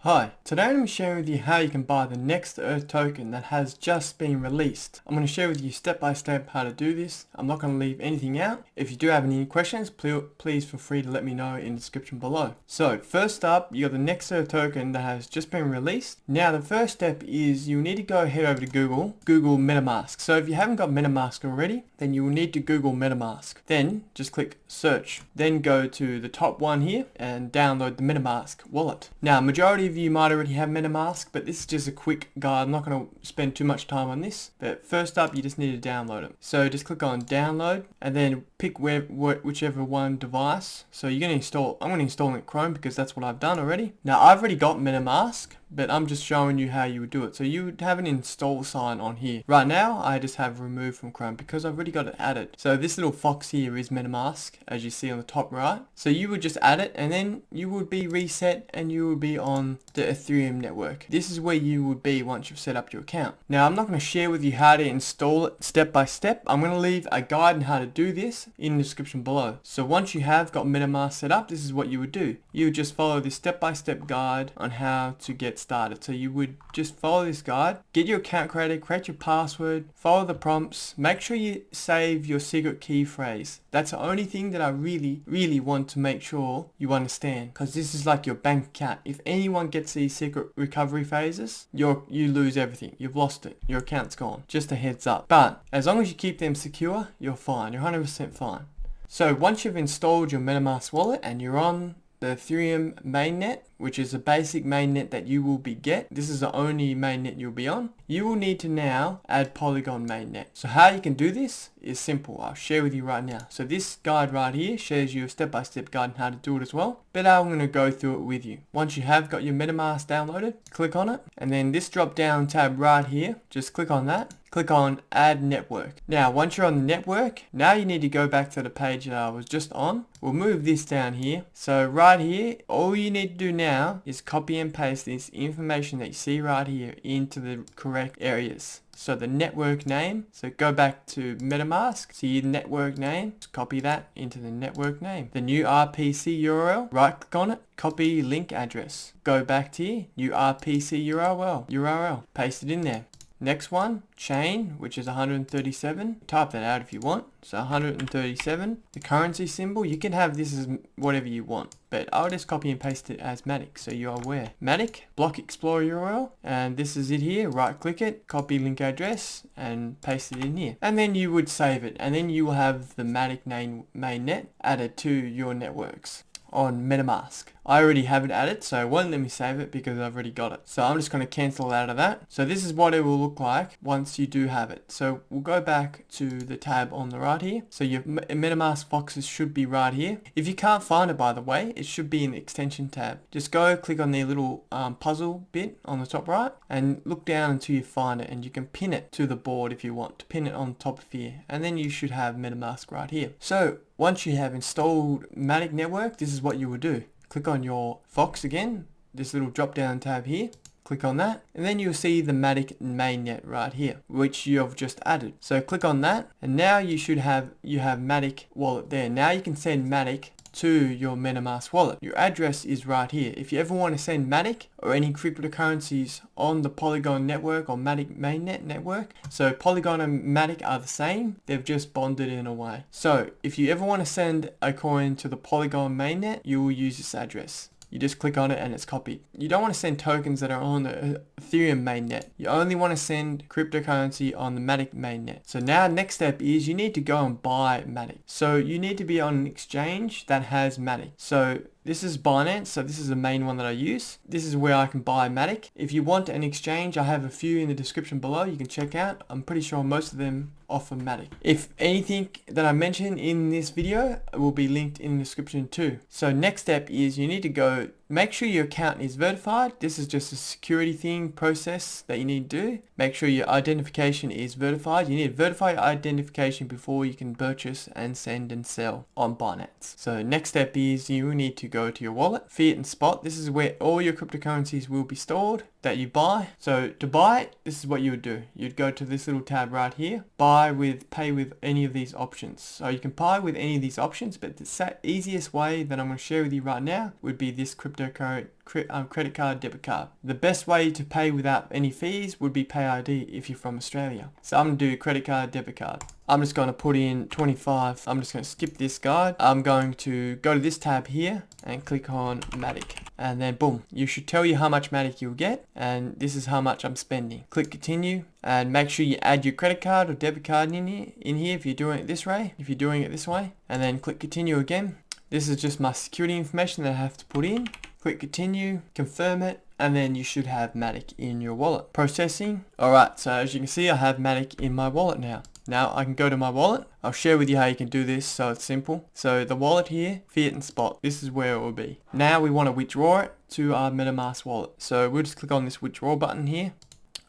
Hi, today I'm going to share with you how you can buy the Next Earth token that has just been released. I'm going to share with you step by step how to do this. I'm not going to leave anything out. If you do have any questions, please feel free to let me know in the description below. So first up, you got the Next Earth token that has just been released. Now the first step is you need to go head over to Google MetaMask. So if you haven't got MetaMask already, then you will need to Google MetaMask. Then just click search. Then go to the top one here and download the MetaMask wallet. Now majority of you might already have MetaMask, but this is just a quick guide. I'm not going to spend too much time on this, but first up you just need to download it. So just click on download and then pick whichever one device. So you're going to install, I'm going to install it in Chrome because that's what I've done already. Now I've already got MetaMask, but I'm just showing you how you would do it. So you would have an install sign on here. Right now I just have remove from Chrome because I've already got it added. So this little fox here is MetaMask, as you see on the top right. So you would just add it and then you would be reset and you would be on the Ethereum network. This is where you would be once you've set up your account. Now I'm not going to share with you how to install it step by step. I'm going to leave a guide on how to do this in the description below. So once you have got MetaMask set up, this is what you would do. You would just follow this step-by-step guide on how to get started. So you would just follow this guide, get your account created, create your password, follow the prompts, make sure you save your secret key phrase. That's the only thing that I really want to make sure you understand, because this is like your bank account. If anyone gets these secret recovery phases, you lose everything. You've lost it. Your account's gone. Just a heads up. But as long as you keep them secure, you're fine. You're 100% fine. So once you've installed your MetaMask wallet and you're on the Ethereum mainnet, which is a basic mainnet that you will get. This is the only mainnet you'll be on. You will need to now add Polygon mainnet. So how you can do this is simple. I'll share with you right now. So this guide right here shows you a step-by-step guide on how to do it as well. But I'm going to go through it with you. Once you have got your MetaMask downloaded, click on it. And then this drop-down tab right here, just click on that. Click on add network. Now once you're on the network, now you need to go back to the page that I was just on. We'll move this down here. So right here, all you need to do now is copy and paste this information that you see right here into the correct areas. So the network name, so go back to MetaMask, see the network name, just copy that into the network name. The new RPC URL, right click on it, copy link address. Go back to here, new RPC URL, paste it in there. Next one, chain, which is 137. Type that out if you want. So 137. The currency symbol, you can have this as whatever you want, but I'll just copy and paste it as Matic so you're aware. Matic, block explorer URL, and this is it here. Right click it, copy link address, and paste it in here. And then you would save it, and then you will have the Matic mainnet added to your networks on MetaMask. I already have it added, so it won't let me save it because I've already got it. So I'm just going to cancel out of that. So this is what it will look like once you do have it. So we'll go back to the tab on the right here. So your MetaMask foxes should be right here. If you can't find it, by the way, it should be in the extension tab. Just go click on the little puzzle bit on the top right and look down until you find it, and you can pin it to the board if you want to pin it on top of here, and then you should have MetaMask right here. So once you have installed Matic Network, this is what you will do. Click on your Fox again, this little drop down tab here, click on that, and then you'll see the Matic mainnet right here, which you have just added. So click on that, and now you have Matic wallet there. Now you can send Matic to your MetaMask wallet. Your address is right here. If you ever want to send Matic or any cryptocurrencies on the Polygon network or Matic mainnet network, so Polygon and Matic are the same, they've just bonded in a way. So if you ever want to send a coin to the Polygon mainnet, you will use this address. You just click on it and it's copied. You don't want to send tokens that are on the Ethereum mainnet. You only want to send cryptocurrency on the Matic mainnet. So now next step is you need to go and buy Matic. So you need to be on an exchange that has Matic. So this is Binance, so this is the main one that I use. This is where I can buy Matic. If you want an exchange, I have a few in the description below you can check out. I'm pretty sure most of them offer Matic. If anything that I mentioned in this video will be linked in the description too. So next step is you need to go make sure your account is verified. This is just a security thing process that you need to do. Make sure your identification is verified. You need to verify your identification before you can purchase and send and sell on Binance. So next step is you need to go to your wallet, fiat and spot. This is where all your cryptocurrencies will be stored that you buy. So to buy it, this is what you would do. You'd go to this little tab right here, pay with any of these options. So you can pay with any of these options, but the easiest way that I'm going to share with you right now would be this cryptocurrency crypto credit card, debit card. The best way to pay without any fees would be PayID if you're from Australia. So I'm going to do credit card, debit card. I'm just going to put in 25. I'm just going to skip this guide. I'm going to go to this tab here and click on Matic. And then boom, you should tell you how much Matic you'll get. And this is how much I'm spending. Click continue and make sure you add your credit card or debit card in here if you're doing it this way. If you're doing it this way, and then click continue again. This is just my security information that I have to put in. Click continue, confirm it, and then you should have Matic in your wallet. Processing. Alright, so as you can see, I have Matic in my wallet now. Now I can go to my wallet. I'll share with you how you can do this so it's simple. So the wallet here, fiat and spot. This is where it will be. Now we want to withdraw it to our MetaMask wallet. So we'll just click on this withdraw button here.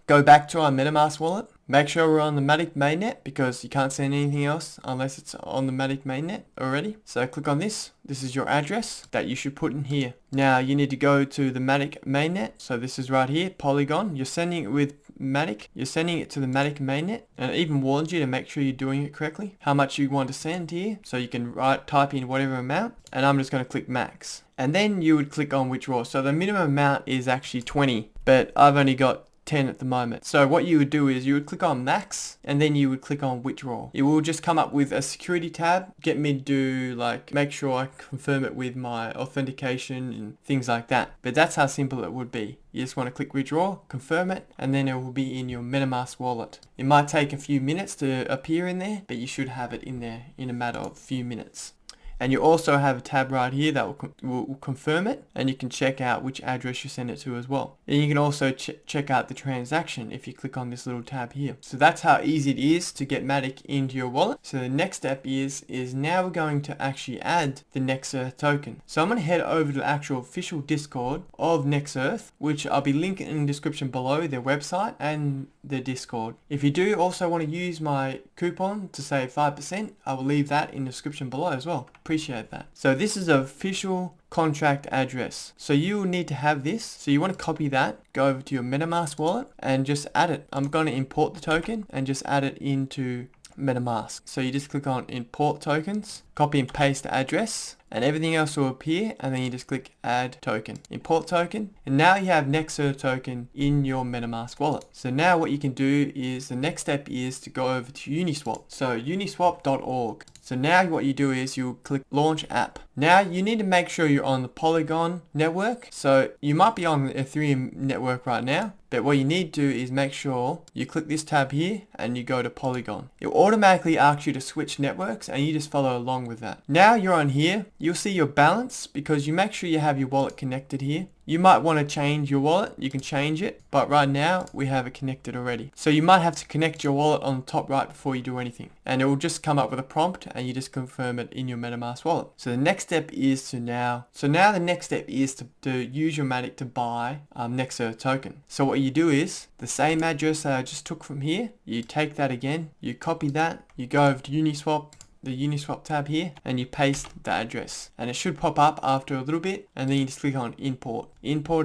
Go back to our MetaMask wallet. Make sure we're on the Matic mainnet because you can't send anything else unless it's on the Matic mainnet already. So click on this. This is your address that you should put in here. Now you need to go to the Matic mainnet. So this is right here, Polygon. You're sending it with Matic. You're sending it to the Matic mainnet, and it even warns you to make sure you're doing it correctly. How much you want to send here. So you can type in whatever amount, and I'm just going to click max. And then you would click on withdraw. So the minimum amount is actually 20, but I've only got 10 at the moment. So what you would do is you would click on max and then you would click on withdraw. It will just come up with a security tab, get me to do like make sure I confirm it with my authentication and things like that. But that's how simple it would be. You just want to click withdraw, confirm it, and then it will be in your MetaMask wallet. It might take a few minutes to appear in there, but you should have it in there in a matter of a few minutes. And you also have a tab right here that will confirm it, and you can check out which address you send it to as well. And you can also check out the transaction if you click on this little tab here. So that's how easy it is to get Matic into your wallet. So the next step is now we're going to actually add the NextEarth token. So I'm going to head over to the actual official Discord of NextEarth, which I'll be linking in the description below, their website and their Discord. If you do also want to use my coupon to save 5%, I will leave that in the description below as well. Appreciate that. So this is an official contract address. So you will need to have this. So you want to copy that, go over to your MetaMask wallet and just add it. I'm going to import the token and just add it into MetaMask. So you just click on import tokens, copy and paste the address, and everything else will appear, and then you just click add token, import token, and now you have NextEarth token in your MetaMask wallet. So now what you can do is the next step is to go over to Uniswap. So uniswap.org. So now what you do is you click launch app. Now you need to make sure you're on the Polygon network. So you might be on the Ethereum network right now, but what you need to do is make sure you click this tab here and you go to Polygon. It will automatically ask you to switch networks and you just follow along with that. Now you're on here, you'll see your balance because you make sure you have your wallet connected here. You might want to change your wallet, you can change it, but right now we have it connected already. So you might have to connect your wallet on the top right before you do anything, and it will just come up with a prompt and you just confirm it in your MetaMask wallet. So the next step is to now the next step is to use your Matic to buy NextEarth token. So what you do is the same address that I just took from here, you take that again, you copy that, you go over to Uniswap, the Uniswap tab here, and you paste the address, and it should pop up after a little bit, and then you just click on import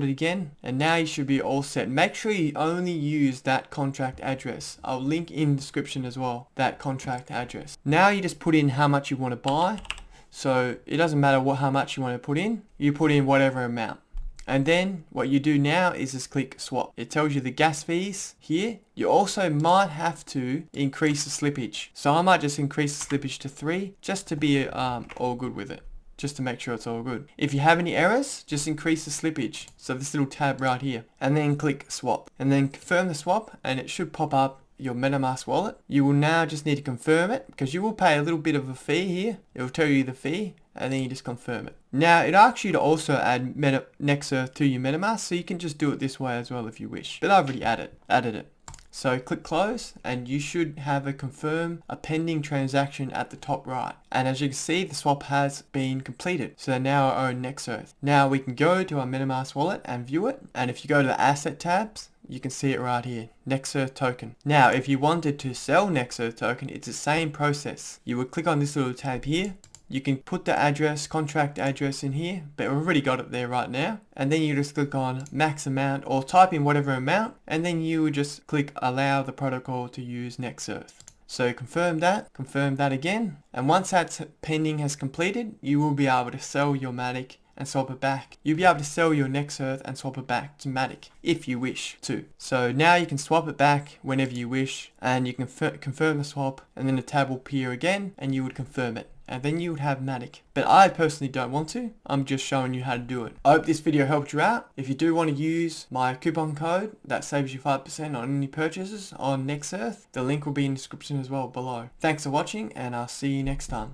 it again, and now you should be all set. Make sure you only use that contract address. I'll link in the description as well, that contract address. Now you just put in how much you want to buy. So it doesn't matter how much you want to put in, you put in whatever amount. And then what you do now is just click swap. It tells you the gas fees here. You also might have to increase the slippage. So I might just increase the slippage to 3 just to be all good with it. Just to make sure it's all good. If you have any errors, just increase the slippage. So this little tab right here. And then click swap. And then confirm the swap and it should pop up your MetaMask wallet. You will now just need to confirm it because you will pay a little bit of a fee here. It will tell you the fee and then you just confirm it. Now it asks you to also add NextEarth to your MetaMask, so you can just do it this way as well if you wish. But I've already added it. So click close and you should have a pending transaction at the top right. And as you can see, the swap has been completed. So now I own NextEarth. Now we can go to our MetaMask wallet and view it. And if you go to the asset tabs, you can see it right here, NextEarth token. Now if you wanted to sell NextEarth token, it's the same process. You would click on this little tab here. You can put the address, contract address in here, but we've already got it there right now. And then you just click on max amount or type in whatever amount, and then you would just click allow the protocol to use NextEarth. So confirm that again. And once that pending has completed, you will be able to sell your Matic and swap it back, you'll be able to sell your Nexearth and swap it back to Matic if you wish to. So now you can swap it back whenever you wish, and you can confirm the swap, and then the tab will appear again and you would confirm it, and then you would have Matic. But I personally don't want to. I'm just showing you how to do it. I hope this video helped you out. If you do want to use my coupon code that saves you 5% on any purchases on Nexearth, the link will be in the description as well below. Thanks for watching, and I'll see you next time.